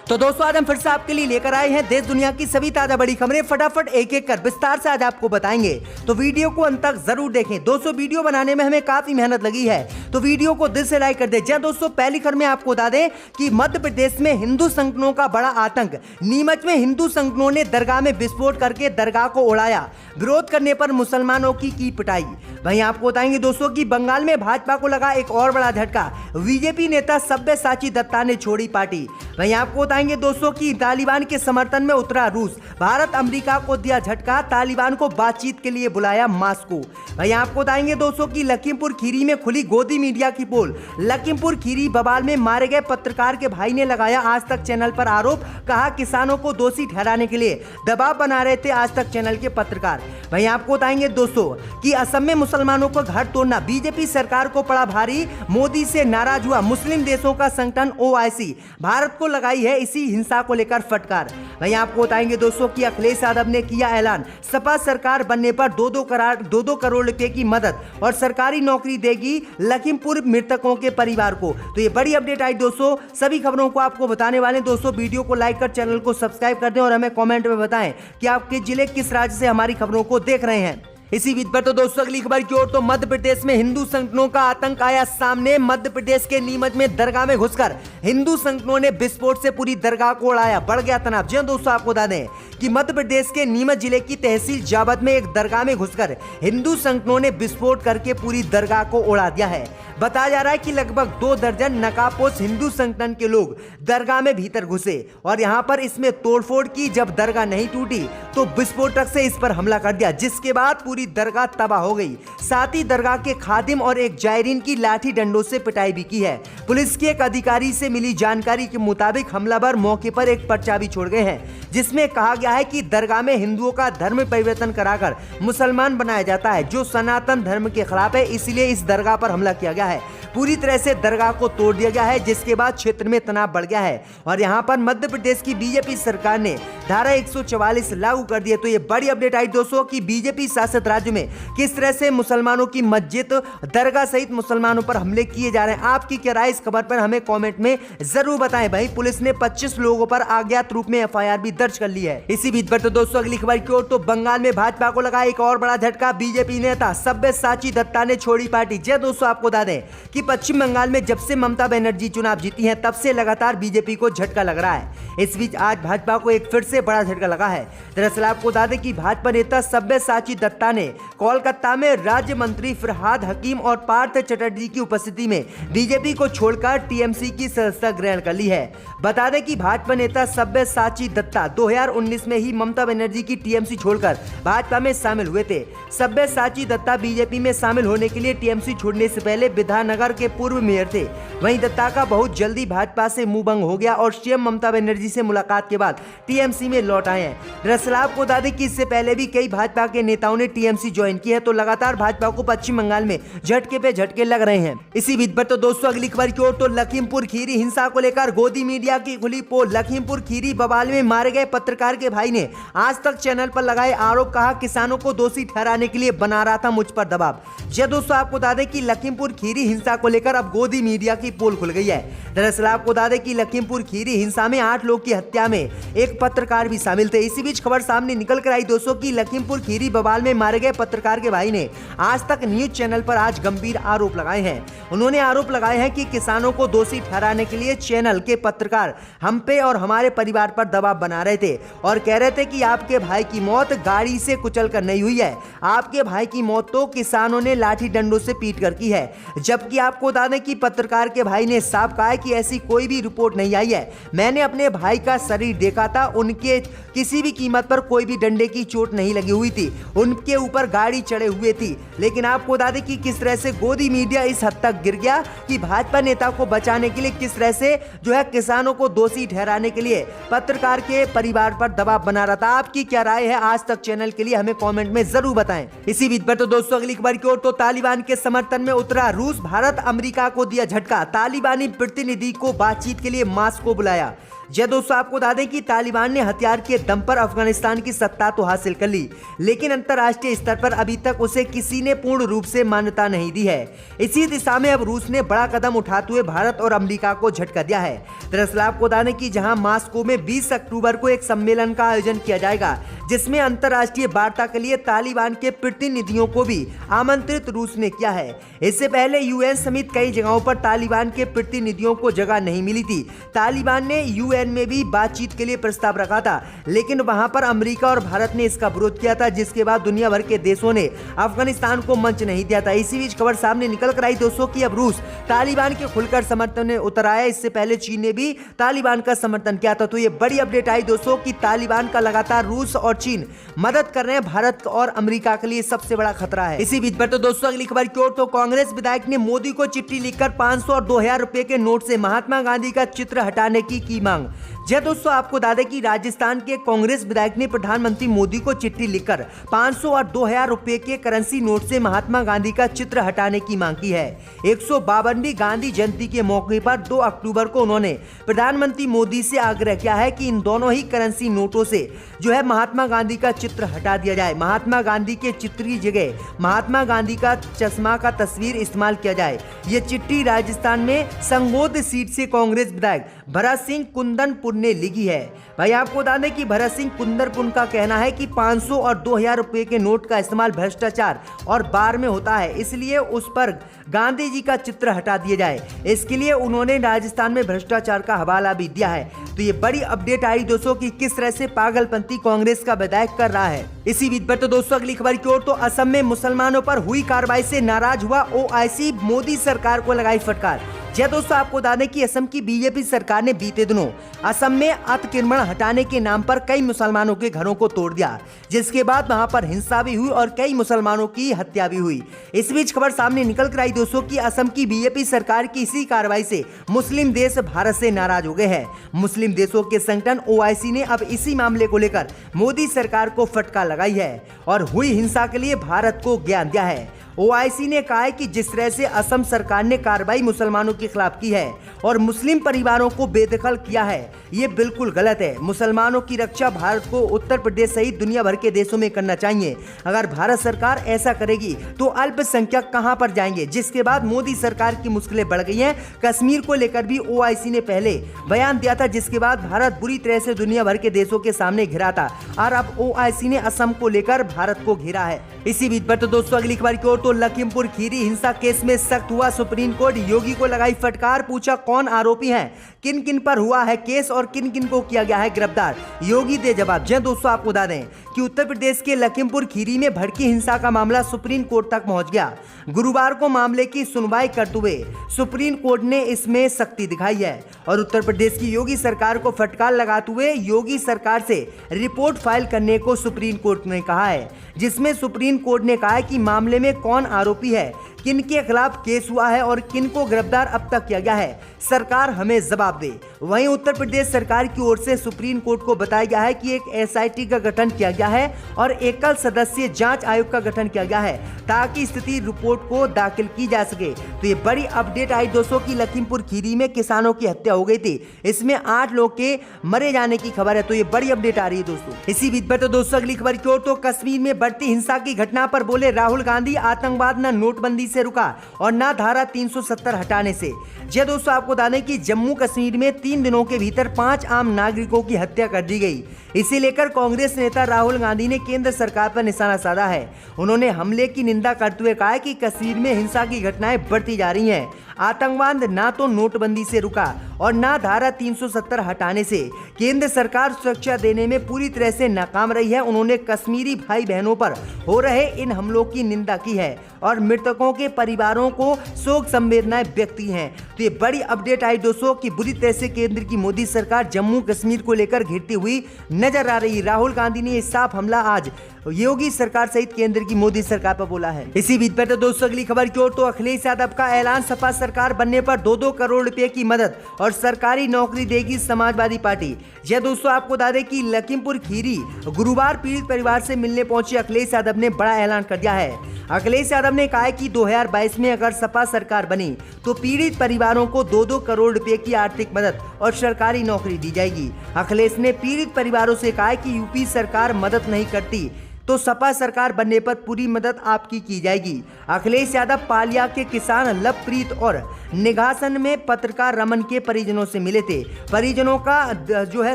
तो दोस्तों आज हम फिर से आपके लिए लेकर आए हैं देश दुनिया की सभी ताजा बड़ी खबरें। फटाफट एक एक कर विस्तार से आज आपको बताएंगे, तो वीडियो को अंत तक जरूर देखें। दोस्तों वीडियो बनाने में हमें काफी मेहनत लगी है, तो वीडियो को दिल से लाइक कर दें। दोस्तों पहली खबर में आपको बता दें कि मध्य प्रदेश में हिंदू संगठनों का बड़ा आतंक। नीमच में हिंदू संगठनों ने दरगाह में विस्फोट करके दरगाह को उड़ाया। विरोध करने पर मुसलमानों की पिटाई। वहीं आपको बताएंगे दोस्तों कि बंगाल में भाजपा को लगा एक और बड़ा झटका। बीजेपी नेता सब्यसाची दत्ता ने छोड़ी पार्टी। वहीं आपको बताएंगे दोस्तों कि तालिबान के समर्थन में उतरा रूस। भारत अमेरिका को दिया झटका, तालिबान को बातचीत के लिए बुलाया मॉस्को। वहीं आपको बताएंगे दोस्तों कि लखीमपुर खीरी में खुली गोदी मीडिया की पोल। लखीमपुर खीरी बवाल में मारे गए पत्रकार के भाई ने लगाया आज तक चैनल पर आरोप। कहा किसानों को दोषी ठहराने के लिए दबाव बना रहे थे आज तक चैनल के पत्रकार। वहीं आपको बताएंगे दोस्तों कि असम में मुसलमानों को घर तोड़ना बीजेपी सरकार को पड़ा भारी। मोदी से नाराज हुआ मुस्लिम देशों का संगठन ओआईसी। भारत को लगाई है इसी हिंसा को लेकर फटकार। वहीं आपको बताएंगे दोस्तों कि अखिलेश यादव ने किया ऐलान, सपा सरकार बनने पर 2-2 करोड़ रुपए की मदद और सरकारी नौकरी देगी लखीमपुर मृतकों के परिवार को। तो ये बड़ी अपडेट आई दोस्तों, सभी खबरों को आपको बताने वाले हैं। दोस्तों वीडियो को लाइक कर चैनल को सब्सक्राइब कर दें और हमें कमेंट में बताएं कि आपके जिले किस राज्य से हमारी खबरों को देख रहे हैं। इसी बीच पर तो दोस्तों अगली खबर की ओर, तो मध्य प्रदेश में हिंदू संगठनों का आतंक आया सामने। मध्य प्रदेश के नीमच में दरगाह में घुसकर हिंदू संगठनों ने विस्फोट से पूरी दरगाह को उड़ाया। बढ़ गया तनाव। जी दोस्तों आपको बता दें कि मध्य प्रदेश के नीमच जिले की तहसील जावद में एक दरगाह में घुसकर हिंदू संगठनों ने विस्फोट करके पूरी दरगाह को उड़ा दिया है। बताया जा रहा है कि लगभग 2 दर्जन नकाबपोश हिंदू संगठन के लोग दरगाह में भीतर घुसे और यहां पर इसमें तोड़फोड़ की। जब दरगाह नहीं टूटी तो विस्फोटक से इस पर हमला कर दिया, जिसके बाद पूरी दरगाह तबाह हो गई। साथ ही दरगाह के खादिम और एक जायरीन की लाठी डंडों से पिटाई भी की है। पुलिस के एक अधिकारी से मिली जानकारी के मुताबिक हमलावर मौके पर एक पर्चा भी छोड़ गए हैं, जिसमें कहा गया है कि दरगाह में हिंदुओं का धर्म परिवर्तन कराकर मुसलमान बनाया जाता है, जो सनातन धर्म के खिलाफ है। इसलिए इस दरगाह पर हमला किया गया है। पूरी तरह से दरगाह को तोड़ दिया गया है, जिसके बाद क्षेत्र में तनाव बढ़ गया है और यहां पर मध्य प्रदेश की बीजेपी सरकार ने धारा 144 लागू कर दी है। तो ये बड़ी अपडेट आई दोस्तों कि बीजेपी शासित राज्य में किस तरह से मुसलमानों की मस्जिद, दरगाह सहित मुसलमानों पर हमले किए जा रहे हैं। आपकी क्या राय इस खबर पर हमें कमेंट में जरूर बताएं। भाई पुलिस ने 25 लोगों पर अज्ञात रूप में एफआईआर भी दर्ज कर ली है। इसी बीच पर तो दोस्तों अगली खबर की ओर, तो बंगाल में भाजपा को लगा एक और बड़ा झटका। बीजेपी नेता सब्यसाची दत्ता ने छोड़ी पार्टी। जी दोस्तों आपको बता दें कि पश्चिम बंगाल में जब से ममता बनर्जी चुनाव जीती हैं, तब से लगातार बीजेपी को झटका लग रहा है। इस बीच आज भाजपा को एक फिर से बड़ा झटका लगा है। दरअसल आपको बता दें कि भाजपा नेता सब्यसाची दत्ता ने कोलकाता में राज्य मंत्री फरहाद हकीम और पार्थ चटर्जी की उपस्थिति में बीजेपी को छोड़कर टीएमसी की सदस्यता ग्रहण कर ली है। बता दें कि भाजपा नेता सब्यसाची दत्ता 2019 में ही ममता बनर्जी की टीएमसी छोड़कर भाजपा में शामिल हुए थे। सब्यसाची दत्ता बीजेपी में शामिल होने के लिए टीएमसी छोड़ने से पहले विधाननगर के पूर्व मेयर थे। वहीं दत्ता का बहुत जल्दी भाजपा से मुंह बंद हो गया और सीएम ममता बनर्जी से मुलाकात के बाद टीएमसी में लौट आए हैं। दरअसल आपको बता दें कि इससे पहले भी कई भाजपा के नेताओं ने टीएमसी ज्वाइन की है, तो लगातार भाजपा को पश्चिम बंगाल में झटके पे झटके लग रहे हैं। इसी बीच पर तो दोस्तों अगली खबर की ओर, तो लखीमपुर खीरी हिंसा को लेकर गोदी मीडिया की खुली पोल। लखीमपुर खीरी बवाल में मारे गए पत्रकार के भाई ने आज तक चैनल पर लगाए आरोप। कहा किसानों को दोषी ठहराने के लिए बना रहा था मुझ पर दबाव। जी दोस्तों आपको बता दें कि लखीमपुर खीरी हिंसा को लेकर अब गोदी मीडिया की पोल खुल गई है। दरअसल आपको बता दें कि लखीमपुर खीरी हिंसा में 8 लोग की हत्या में एक पत्रकार भी शामिल थे। इसी बीच खबर सामने निकल कर आई दोस्तों कि लखीमपुर खीरी बवाल में मारे गए पत्रकार के भाई ने आज तक न्यूज चैनल पर आज गंभीर आरोप लगाए हैं। उन्होंने आरोप लगाए हैं कि किसानों को दोषी ठहराने के लिए चैनल के पत्रकार हम पे और हमारे परिवार पर दबाव बना रहे थे और कह रहे थे कि आपके भाई की मौत गाड़ी से कुचल कर नहीं हुई है, आपके भाई की मौत तो किसानों ने लाठी डंडों से पीट कर की है। जबकि आपको बता दें कि पत्रकार के भाई ने साफ कहा है कि ऐसी कोई भी रिपोर्ट नहीं आई है। मैंने अपने भाई का शरीर देखा था, उनके किसी भी कीमत पर कोई भी डंडे की चोट नहीं लगी हुई थी, उनके ऊपर गाड़ी चढ़े हुए थी। लेकिन आपको बता दें कि किस तरह से गोदी मीडिया इस हद तक गिर गया कि भाजपा नेता को बचाने के लिए किस तरह से जो है किसानों को दोषी ठहराने के लिए पत्रकार के परिवार पर दबाव बना रहा था। आपकी क्या राय है आज तक चैनल के लिए हमें कमेंट में जरूर बताएं। इसी बीच पर तो दोस्तों अगली खबर की ओर, तो तालिबान के समर्थन में उतरा रूस। भारत अमेरिका को दिया झटका, तालिबानी प्रतिनिधि को बातचीत के लिए मॉस्को बुलाया। जी दोस्तों, आपको बता दें कि तालिबान ने हथियार के दम पर अफगानिस्तान की सत्ता तो हासिल कर ली, लेकिन अंतर्राष्ट्रीय स्तर पर अभी तक उसे किसी ने पूर्ण रूप से मान्यता नहीं दी है। इसी दिशा में अब रूस ने बड़ा कदम उठाते हुए भारत और अमेरिका को झटका दिया है। दरअसल आपको बता दें कि जहां मॉस्को में 20 अक्टूबर को एक सम्मेलन का आयोजन किया जाएगा, जिसमें अंतर्राष्ट्रीय वार्ता के लिए तालिबान के प्रतिनिधियों को भी आमंत्रित रूस ने किया है। इससे पहले यूएन समेत कई जगहों पर तालिबान के प्रतिनिधियों को जगह नहीं मिली थी। तालिबान ने यूएन में भी बातचीत के लिए प्रस्ताव रखा था, लेकिन वहां पर अमेरिका और भारत ने इसका विरोध किया था, जिसके बाद दुनिया भर के देशों ने अफगानिस्तान को मंच नहीं दिया था। इसी बीच खबर सामने निकल कर आई दोस्तों कि अब रूस तालिबान के खुलकर समर्थन में उतर आया। इससे पहले चीन ने भी तालिबान का समर्थन किया था। तो ये बड़ी अपडेट आई दोस्तों कि तालिबान का लगातार रूस और चीन मदद कर रहे हैं। भारत और अमेरिका के लिए सबसे बड़ा खतरा है। इसी बीच पर तो दोस्तों अगली खबर की ओर, तो कांग्रेस विधायक ने मोदी को चिट्ठी लिखकर 500 और 2000 रुपए के नोट से महात्मा गांधी का चित्र हटाने की मांग। जी दोस्तों, आपको बता दें कि राजस्थान के कांग्रेस विधायक ने प्रधानमंत्री मोदी को चिट्ठी लिखकर 500 और 2000 रुपए के करेंसी नोट से महात्मा गांधी का चित्र हटाने की मांग की है। 152वीं गांधी जयंती के मौके पर 2 अक्टूबर को उन्होंने प्रधानमंत्री मोदी से आग्रह किया है कि इन दोनों ही करेंसी नोटों से जो है महात्मा गांधी का चित्र हटा दिया जाए। महात्मा गांधी के चित्र की जगह महात्मा गांधी का चश्मा का तस्वीर इस्तेमाल किया जाए। ये चिट्ठी राजस्थान में संगोद सीट से कांग्रेस विधायक भरत सिंह कुंदनपुर ने लिखी है। भाई आपको बता दें कि भरत सिंह कुंदनपुर का कहना है कि 500 और 2000 रुपए के नोट का इस्तेमाल भ्रष्टाचार और बार में होता है, इसलिए उस पर गांधी जी का चित्र हटा दिया जाए। इसके लिए उन्होंने राजस्थान में भ्रष्टाचार का हवाला भी दिया है। तो ये बड़ी अपडेट आई दोस्तों कि किस तरह से पागलपंती कांग्रेस का विधायक कर रहा है। इसी बीच पर तो दोस्तों अगली खबर की ओर, तो असम में मुसलमानों पर हुई कार्रवाई से नाराज हुआ ओआईसी, मोदी सरकार को लगाई फटकार। जी दोस्तों, आपको बता दें कि असम की बीजेपी सरकार ने बीते दिनों असम में अतिक्रमण हटाने के नाम पर कई मुसलमानों के घरों को तोड़ दिया, जिसके बाद वहां पर हिंसा भी हुई और कई मुसलमानों की हत्या भी हुई। इस बीच खबर सामने निकल कर आई दोस्तों कि असम की बीजेपी सरकार की इसी कार्रवाई से मुस्लिम देश भारत से नाराज हो गए हैं। मुस्लिम देशों के संगठन ओआईसी ने अब इसी मामले को लेकर मोदी सरकार को फटकार लगाई है और हुई हिंसा के लिए भारत को ज्ञान दिया है। ओआईसी ने कहा है कि जिस तरह से असम सरकार ने कार्रवाई मुसलमानों के खिलाफ की है और मुस्लिम परिवारों को बेदखल किया है, ये बिल्कुल गलत है। मुसलमानों की रक्षा भारत को उत्तर प्रदेश सहित दुनिया भर के देशों में करना चाहिए। अगर भारत सरकार ऐसा करेगी तो अल्पसंख्यक कहां पर जाएंगे। जिसके बाद मोदी सरकार की मुश्किलें बढ़ गई हैं। कश्मीर को लेकर भी ओआईसी ने पहले बयान दिया था, जिसके बाद भारत बुरी तरह से दुनिया भर के देशों के सामने घिरा था और अब ओआईसी ने असम को लेकर भारत को घेरा है। इसी बीच पर तो दोस्तों अगली खबर की ओर, तो लखीमपुर खीरी हिंसा केस में सख्त हुआ सुप्रीम कोर्ट, योगी को लगाई फटकार, पूछा कौन आरोपी हैं, किन किन पर हुआ है केस और किन किन को किया गया है गिरफ्तार, योगी दे जवाब। जी दोस्तों, आपको बता दें कि उत्तर प्रदेश के लखीमपुर खीरी में भड़की हिंसा का मामला सुप्रीम कोर्ट तक पहुंच गया। गुरुवार को मामले की सुनवाई करते हुए सुप्रीम कोर्ट ने इसमें सख्ती दिखाई है और उत्तर प्रदेश की योगी सरकार को फटकार लगाते हुए योगी सरकार से रिपोर्ट फाइल करने को सुप्रीम कोर्ट ने कहा है, जिसमें सुप्रीम कोर्ट ने कहा है कि मामले में कौन आरोपी है, किन के खिलाफ केस हुआ है और किन को गिरफ्तार अब तक किया गया है, सरकार हमें जवाब दे। वहीं उत्तर प्रदेश सरकार की ओर से सुप्रीम कोर्ट को बताया गया है कि एक एसआईटी का गठन किया गया है और एकल सदस्यीय जांच आयोग का गठन किया गया है ताकि स्थिति रिपोर्ट को दाखिल की जा सके। तो ये बड़ी अपडेट आई दोस्तों की लखीमपुर खीरी में किसानों की हत्या हो गई थी, इसमें 8 लोग के मरे जाने की खबर है। तो ये बड़ी अपडेट आ रही है दोस्तों। इसी बीच पर तो दोस्तों अगली खबर की ओर, तो कश्मीर में बढ़ती हिंसा की घटना पर बोले राहुल गांधी, आतंकवाद न नोटबंदी से रुका और ना धारा 370 हटाने से। जी दोस्तों, आपको बता दें कि जम्मू कश्मीर में 3 दिनों के भीतर 5 आम नागरिकों की हत्या कर दी गई। इसे लेकर कांग्रेस नेता राहुल गांधी ने केंद्र सरकार पर निशाना साधा है। उन्होंने हमले की निंदा करते हुए कहा कि कश्मीर में हिंसा की घटनाएं बढ़ती जा रही हैं। आतंकवाद ना तो नोटबंदी से रुका और ना धारा 370 हटाने से। केंद्र सरकार सुरक्षा देने में पूरी तरह से नाकाम रही है। उन्होंने कश्मीरी भाई बहनों पर हो रहे इन हमलों की निंदा की है और मृतकों के परिवारों को शोक संवेदनाएं व्यक्त की हैं। तो ये बड़ी अपडेट आई दोस्तों कि बुरी तरह से केंद्र की मोदी सरकार जम्मू कश्मीर को लेकर घिरती हुई नजर आ रही। राहुल गांधी ने साफ हमला आज योगी सरकार सहित केंद्र की मोदी सरकार पर बोला है। इसी बीच पर दोस्तों अगली खबर की ओर तो अखिलेश यादव का ऐलान, सपा सरकार बनने पर 2-2 करोड़ रुपए की मदद और सरकारी नौकरी देगी समाजवादी पार्टी। यह दोस्तों आपको बता दें कि लखीमपुर खीरी गुरुवार पीड़ित परिवार से मिलने पहुंचे अखिलेश यादव ने बड़ा ऐलान कर दिया है। अखिलेश यादव ने कहा है कि 2022 में अगर सपा सरकार बनी तो पीड़ित परिवारों को 2-2 करोड़ रुपए की आर्थिक मदद और सरकारी नौकरी दी जाएगी। अखिलेश ने पीड़ित परिवारों से कहा है कि यूपी सरकार मदद नहीं करती तो सपा सरकार बनने पर पूरी मदद आपकी की जाएगी। अखिलेश यादव पालिया के किसान लवप्रीत और निघासन में पत्रकार रमन के परिजनों से मिले थे। परिजनों का जो है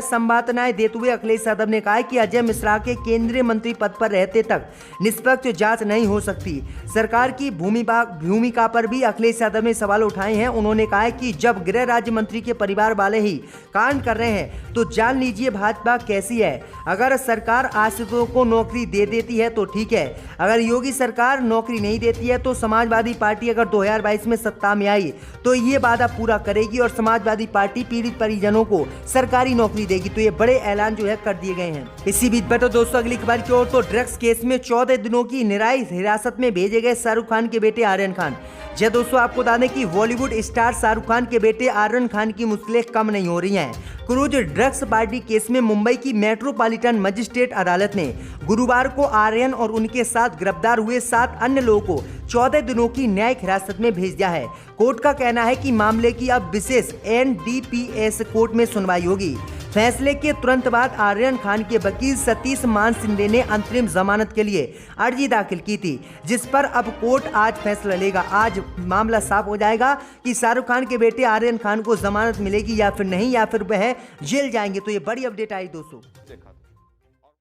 संवादनाएं देते हुए अखिलेश यादव ने कहा कि अजय मिश्रा के केंद्रीय मंत्री पद पर रहते तक निष्पक्ष जांच नहीं हो सकती। सरकार की भूमिका पर भी अखिलेश यादव ने सवाल उठाए हैं। उन्होंने कहा है कि जब गृह राज्य मंत्री के परिवार वाले ही कांड कर रहे हैं तो जान लीजिए भाजपा कैसी है। अगर सरकार आश्रितों को नौकरी दे देती है तो ठीक है, अगर योगी सरकार नौकरी नहीं देती है तो समाजवादी पार्टी अगर 2022 में सत्ता में आई तो ये वादा पूरा करेगी और समाजवादी पार्टी पीड़ित परिजनों को सरकारी नौकरी देगी। तो ये बड़े ऐलान जो है कर दिए गए हैं। इसी बीच पर तो दोस्तों अगली खबर की ओर तो ड्रग्स केस में 14 दिनों की न्यायिक हिरासत में भेजे गए शाहरुख खान के बेटे आर्यन खान। जी दोस्तों आपको बता दें कि बॉलीवुड स्टार शाहरुख खान के बेटे आर्यन खान की मुश्किलें कम नहीं हो रही हैं। क्रूज ड्रग्स पार्टी केस में मुंबई की मेट्रोपॉलिटन मजिस्ट्रेट अदालत ने गुरुवार को आर्यन और उनके साथ गिरफ्तार हुए 7 अन्य लोगों को 14 दिनों की न्यायिक हिरासत में भेज दिया है। कोर्ट का कहना है कि मामले की अब विशेष NDPS कोर्ट में सुनवाई होगी। फैसले के तुरंत बाद आर्यन खान के वकील सतीश मान शिंदे ने अंतरिम जमानत के लिए अर्जी दाखिल की थी, जिस पर अब कोर्ट आज फैसला लेगा। आज मामला साफ हो जाएगा कि शाहरुख खान के बेटे आर्यन खान को जमानत मिलेगी या फिर नहीं, या फिर वह जेल जाएंगे। तो ये बड़ी अपडेट आई दोस्तों।